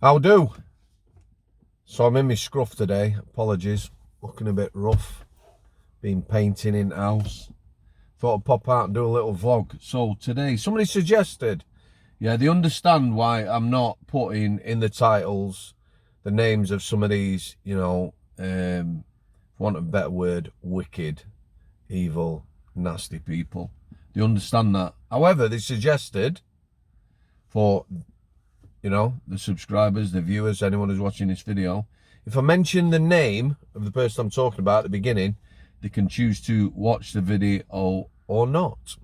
How do? So I'm in my scruff today. Apologies. Looking a bit rough. Been painting in the house. Thought I'd pop out and do a little vlog. So today, somebody suggested, they understand why I'm not putting in the titles the names of some of these, for want of a better word, wicked, evil, nasty people. They understand that. However, they suggested for the subscribers, the viewers, anyone who's watching this video, if I mention the name of the person I'm talking about at the beginning, they can choose to watch the video or not.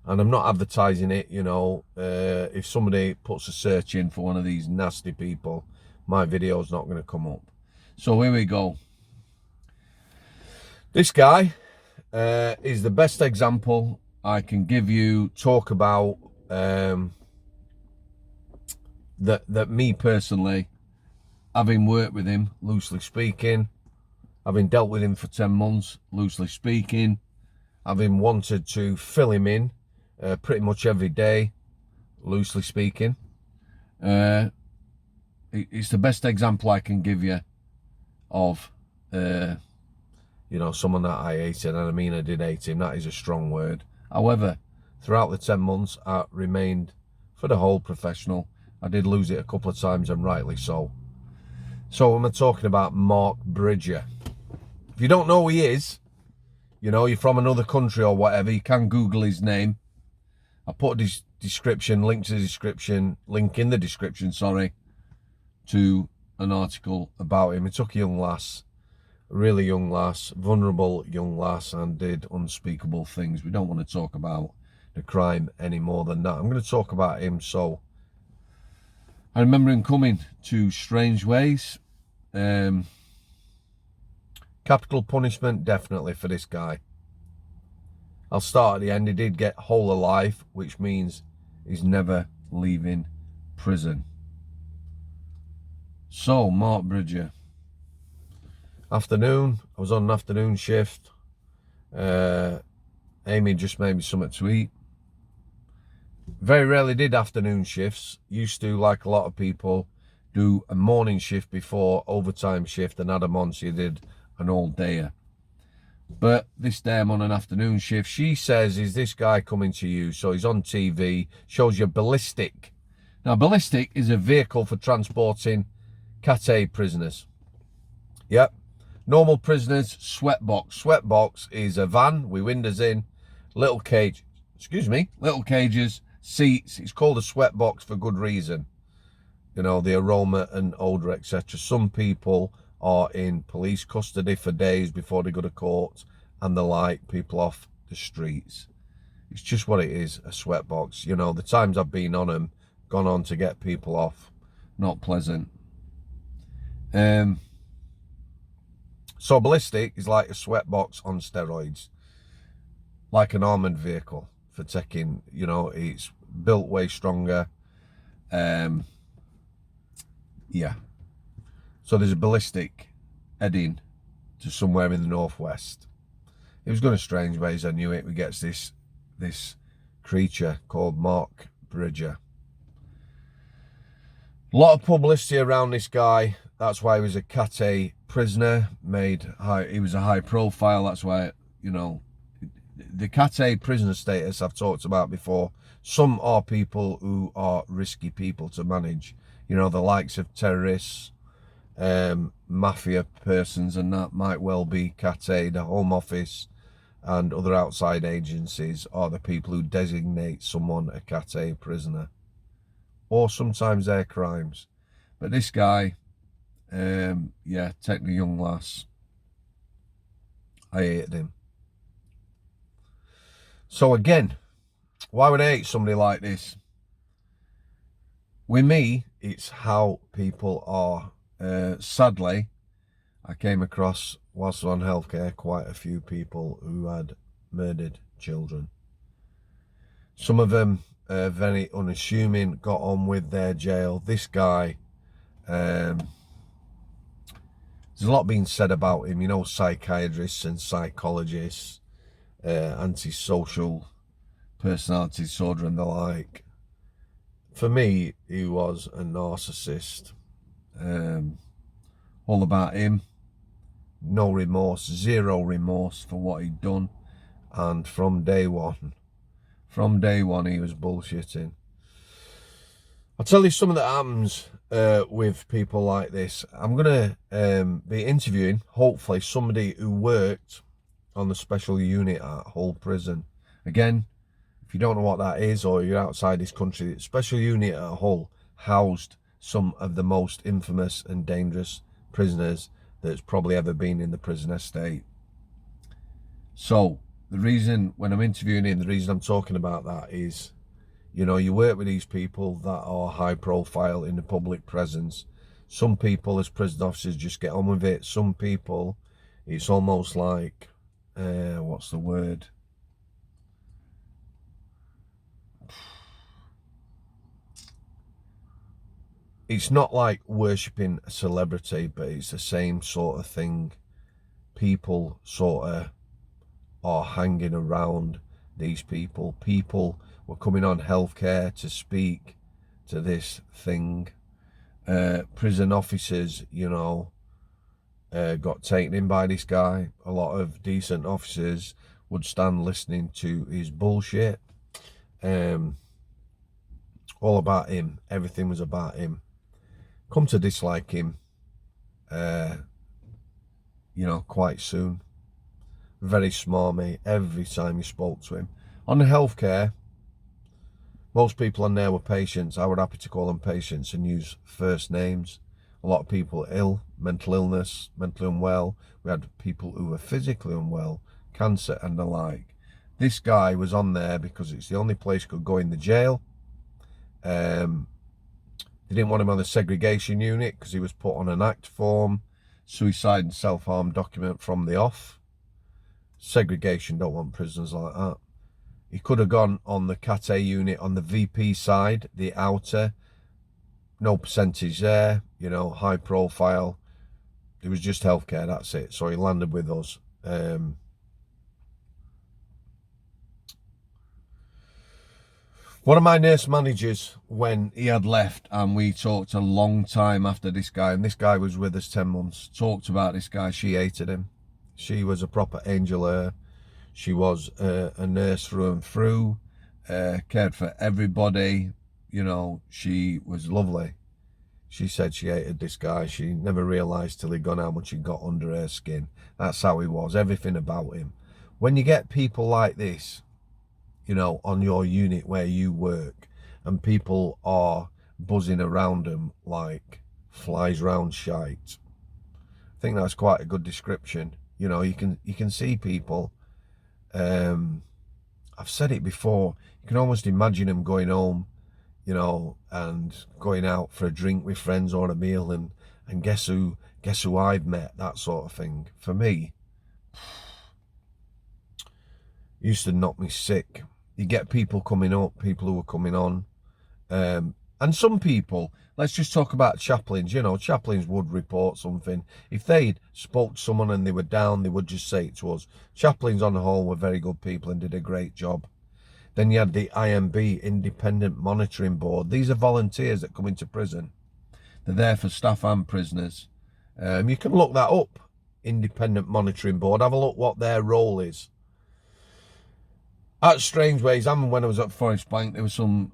And I'm not advertising it, if somebody puts a search in for one of these nasty people, my video's not going to come up. So here we go. This guy is the best example I can give you, talk about, that me personally, having worked with him, loosely speaking, having dealt with him for 10 months, loosely speaking, having wanted to fill him in pretty much every day, loosely speaking, it's the best example I can give you of, someone that I hated. And I mean, I did hate him. That is a strong word. However, throughout the 10 months, I remained, for the whole, professional. I did lose it a couple of times, and rightly so. So when we're talking about Mark Bridger, if you don't know who he is, you're from another country or whatever, you can Google his name. I put his description, link in the description, to an article about him. He took a young lass, a really young lass, vulnerable young lass, and did unspeakable things. We don't want to talk about the crime any more than that. I'm going to talk about him. So I remember him coming to Strangeways. Capital punishment, definitely, for this guy. I'll start at the end. He did get whole of life, which means he's never leaving prison. So, Mark Bridger. Afternoon. I was on an afternoon shift. Amy just made me something to eat. Very rarely did afternoon shifts. Used to, like a lot of people, do a morning shift before overtime shift and add them on, so you did an all-dayer. But this day I'm on an afternoon shift. She says, is this guy coming to you? So he's on TV, shows you ballistic. Now, ballistic is a vehicle for transporting Cat A prisoners. Yep. Normal prisoners, sweatbox. Sweatbox is a van with windows in, little cages, seats. It's called a sweatbox for good reason. The aroma and odour, etc. Some people are in police custody for days before they go to court and the like, people off the streets. It's just what it is, a sweatbox. The times I've been on them, gone on to get people off, not pleasant. So ballistic is like a sweatbox on steroids, like an armoured vehicle for taking, it's built way stronger. So there's a ballistic heading to somewhere in the northwest. It was going to Strangeways, I knew it. We get this creature called Mark Bridger. A lot of publicity around this guy. That's why he was a Cat A prisoner. He was a high profile. That's why, the Cat A prisoner status I've talked about before. Some are people who are risky people to manage. The likes of terrorists, mafia persons, and that might well be Cat A. The Home Office and other outside agencies are the people who designate someone a Cat A prisoner, or sometimes their crimes. But this guy, taking a young lass, I hated him. So again, why would I hate somebody like this? With me, it's how people are. Sadly, I came across, whilst on healthcare, quite a few people who had murdered children. Some of them very unassuming, got on with their jail. This guy, there's a lot being said about him, psychiatrists and psychologists, antisocial personality disorder and the like. for me, he was a narcissist. All about him. No remorse, zero remorse for what he'd done. And from day one, he was bullshitting. I'll tell you something that happens with people like this. I'm going to be interviewing, hopefully, somebody who worked on the special unit at Hull Prison. Again, if you don't know what that is, or you're outside this country, the special unit at Hull housed some of the most infamous and dangerous prisoners that's probably ever been in the prison estate. So the reason, when I'm interviewing him, the reason I'm talking about that is, you know, you work with these people that are high profile in the public presence. Some people as prison officers just get on with it. Some people, it's almost like, what's the word? It's not like worshipping a celebrity, but it's the same sort of thing. People sort of are hanging around these people. People were coming on healthcare to speak to this thing. Prison officers, you know, got taken in by this guy. A lot of decent officers would stand listening to his bullshit. All about him. Everything was about him. Come to dislike him, you know, quite soon. Very smarmy every time you spoke to him. On the healthcare, most people on there were patients. I were happy to call them patients and use first names. A lot of people ill, mental illness, mentally unwell. We had people who were physically unwell, cancer and the like. This guy was on there because it's the only place could go in the jail. They didn't want him on the segregation unit because he was put on an ACT form, suicide and self-harm document from the off. Segregation don't want prisoners like that. He could have gone on the Cat A unit on the VP side, the outer. No percentage there, you know, high profile. It was just healthcare, that's it. So he landed with us. One of my nurse managers, when he had left, and we talked a long time after this guy, and this guy was with us 10 months, talked about this guy. She hated him. She was a proper angel. She was a nurse through and through, cared for everybody. You know, she was lovely. She said she hated this guy. She never realised till he'd gone how much he got under her skin. That's how he was, everything about him. When you get people like this, you know, on your unit where you work, and people are buzzing around them like flies round shite, I think that's quite a good description. You know, you can see people. I've said it before. You can almost imagine them going home, you know, and going out for a drink with friends or a meal, and guess who I've met, that sort of thing. For me, it used to knock me sick. You get people coming up, people who are coming on, and some people, let's just talk about chaplains. You know, chaplains would report something. If they'd spoke to someone and they were down, they would just say it to us. Chaplains on the whole were very good people and did a great job. Then you had the IMB, Independent Monitoring Board. These are volunteers that come into prison. They're there for staff and prisoners. You can look that up, Independent Monitoring Board. Have a look what their role is. At Strangeways, and when I was at Forest Bank, there were some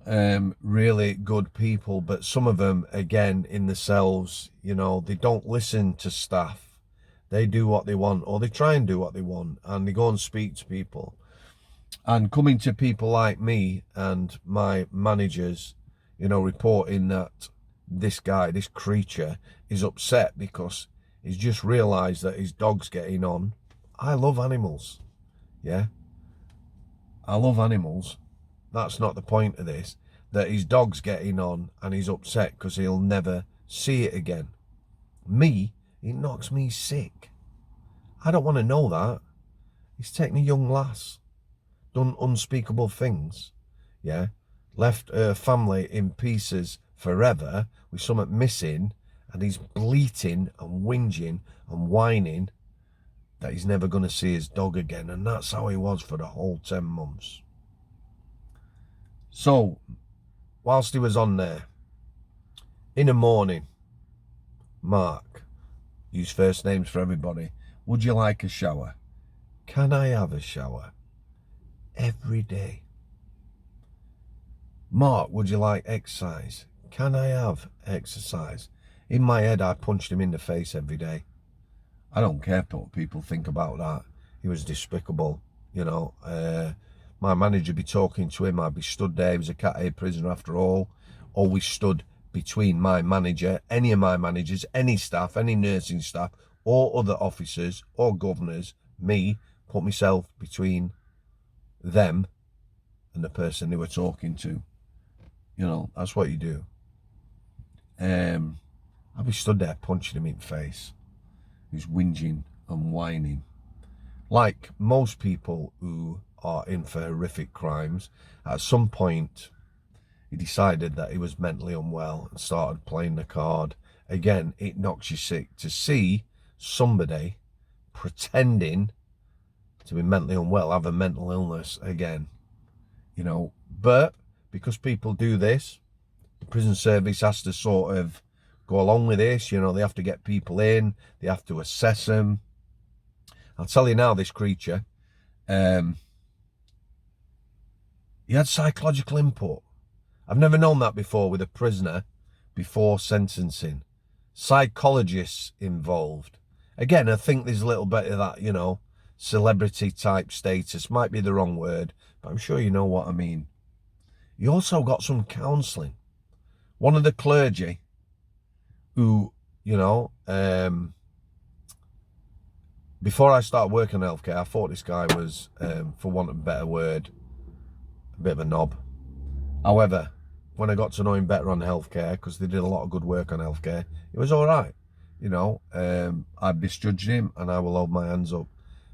really good people, but some of them, again, in the cells, you know, they don't listen to staff. They do what they want, or they try and do what they want, and they go and speak to people. And coming to people like me and my managers, you know, reporting that this guy, this creature, is upset because he's just realised that his dog's getting on. I love animals, yeah? I love animals. That's not the point of this. That his dog's getting on and he's upset because he'll never see it again. Me, it knocks me sick. I don't want to know that. He's taken a young lass, done unspeakable things, yeah, left her family in pieces forever with something missing, and he's bleating and whinging and whining that he's never going to see his dog again. And that's how he was for the whole 10 months. So whilst he was on there, in the morning, Mark, use first names for everybody. Would you like a shower? Can I have a shower? Every day. Mark, would you like exercise? Can I have exercise? In my head, I punched him in the face every day. I don't care what people think about that. He was despicable, you know. My manager would be talking to him. I'd be stood there. He was a Cat A prisoner after all. Always stood between my manager, any of my managers, any staff, any nursing staff, or other officers or governors, me, put myself between them and the person they were talking to. You know, that's what you do. I'd be stood there punching him in the face. He's whinging and whining. Like most people who are in for horrific crimes, at some point he decided that he was mentally unwell and started playing the card. Again, it knocks you sick to see somebody pretending to be mentally unwell, have a mental illness again, you know. But because people do this, the prison service has to sort of go along with this, you know. They have to get people in, they have to assess them. I'll tell you now, this creature, he had psychological input. I've never known that before with a prisoner before sentencing. Psychologists involved. Again, I think there's a little bit of that, you know, celebrity type status. Might be the wrong word, but I'm sure you know what I mean. He also got some counselling. One of the clergy who, you know, before I started working in healthcare, I thought this guy was, for want of a better word, a bit of a knob. However, when I got to know him better on healthcare, because they did a lot of good work on healthcare, it was all right. You know, I misjudged him and I will hold my hands up.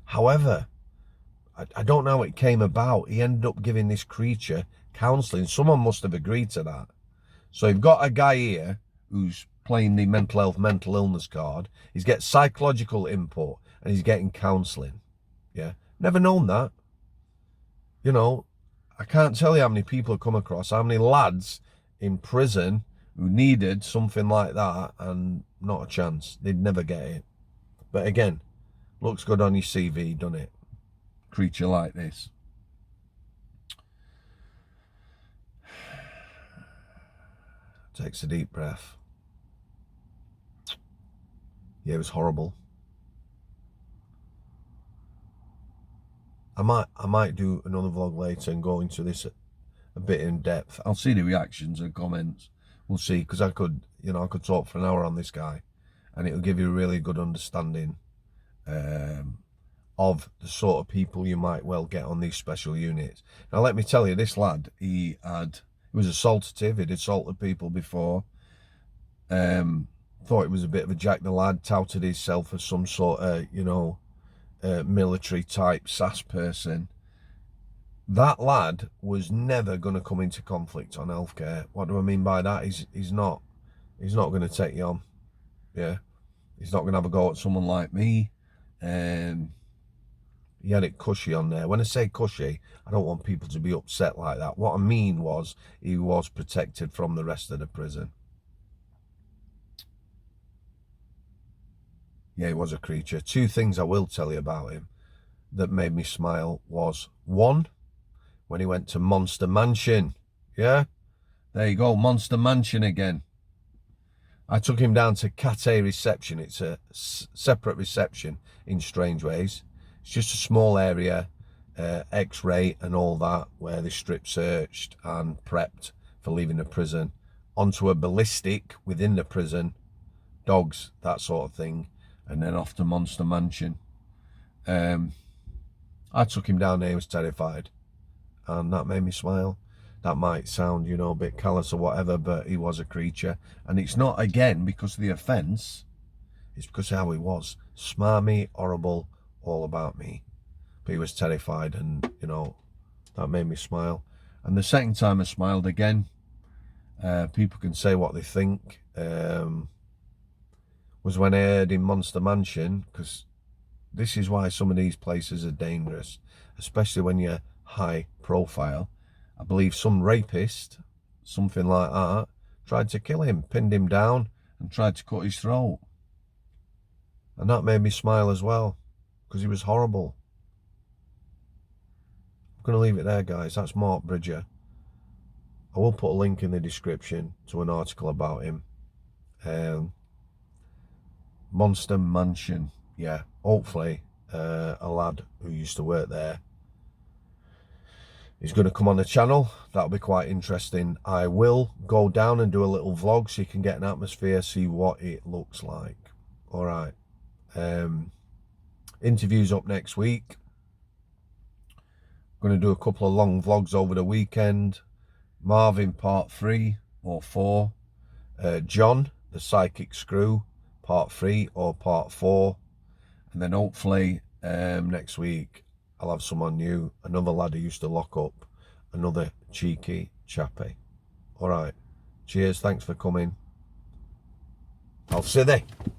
However, I don't know how it came about. He ended up giving this creature counselling. Someone must have agreed to that. So you've got a guy here who's playing the mental health, mental illness card. He's getting psychological input and he's getting counselling. Yeah, never known that. You know, I can't tell you how many people have come across, how many lads in prison who needed something like that and not a chance. They'd never get it. But again, looks good on your CV, doesn't it? Creature like this. Takes a deep breath. Yeah, it was horrible. I might do another vlog later and go into this a bit in depth. I'll see the reactions and comments. We'll see, because I could talk for an hour on this guy and it'll give you a really good understanding of the sort of people you might well get on these special units. Now, let me tell you, this lad, he was assaultative. He'd assaulted people before. Thought he was a bit of a Jack the Lad, touted himself as some sort of, you know, military type sass person. That lad was never going to come into conflict on healthcare. What do I mean by that? He's not going to take you on. Yeah, he's not going to have a go at someone like me. He had it cushy on there. When I say cushy, I don't want people to be upset like that. What I mean was he was protected from the rest of the prison. Yeah, he was a creature. Two things I will tell you about him that made me smile was, one, when he went to Monster Mansion. Yeah, there you go, Monster Mansion again. I took him down to Cat A reception. It's a separate reception in Strangeways. It's just a small area, X-ray and all that, where they strip searched and prepped for leaving the prison. Onto a ballistic within the prison, dogs, that sort of thing, and then off to Monster Mansion. I took him down there, he was terrified, and that made me smile. That might sound, you know, a bit callous or whatever, but he was a creature. And it's not, again, because of the offence, it's because of how he was. Smarmy, horrible, all about me. But he was terrified, and, you know, that made me smile. And the second time I smiled again, people can say what they think, was when I heard in Monster Mansion, because this is why some of these places are dangerous, especially when you're high profile. I believe some rapist something like that, tried to kill him, pinned him down and tried to cut his throat. And that made me smile as well, because he was horrible. I'm going to leave it there, guys. That's Mark Bridger. I will put a link in the description to an article about him. Monster Mansion. Yeah, hopefully a lad who used to work there is going to come on the channel. That'll be quite interesting. I will go down and do a little vlog so you can get an atmosphere, see what it looks like. All right. Interviews up next week. Going to do a couple of long vlogs over the weekend. Marvin part 3 or 4. John, the psychic screw, part 3 or part 4. And then hopefully next week I'll have someone new, another lad who used to lock up, another cheeky chappy. All right. Cheers. Thanks for coming. I'll see you.